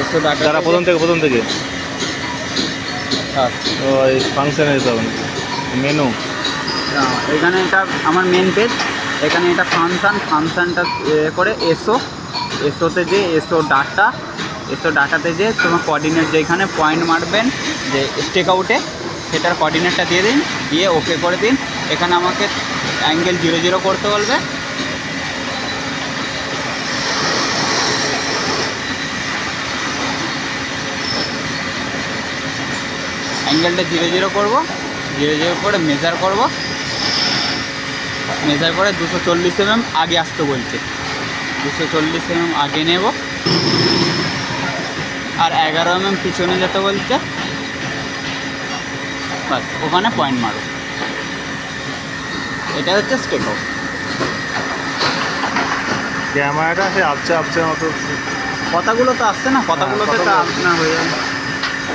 এসো ডাটা যারা প্রথম থেকে হ্যাঁ। ওই ফাংশনে যেতে হবে মেনু। এখানে এটা আমার মেন পেজ, এখানে এটা ফাংশানটা করে এসোতে যে এসো ডাটাতে যে তোমার কোঅর্ডিনেট যেখানে পয়েন্ট মারবেন যে স্টেক আউটে সেটার কোঅর্ডিনেটটা দিয়ে দিন, দিয়ে ওকে করে দিন। এখানে আমাকে অ্যাঙ্গেল 0 0 করতে বলবে। অ্যাঙ্গেলটা 0 0 করবো, 0 0 করে মেজার করব, মেজার করে 240 mm আগে আসতে বলছে, 240 mm আগে নেব, আর 11 mm পিছনে যেতে বলছে। বাস ওখানে পয়েন্ট মারো। এটা হচ্ছে স্টেক আউট। ক্যামেরাটা সে আপচে মতো কথাগুলো তো আসছে না, কথাগুলোতে তো আপনার হয়ে যাবে।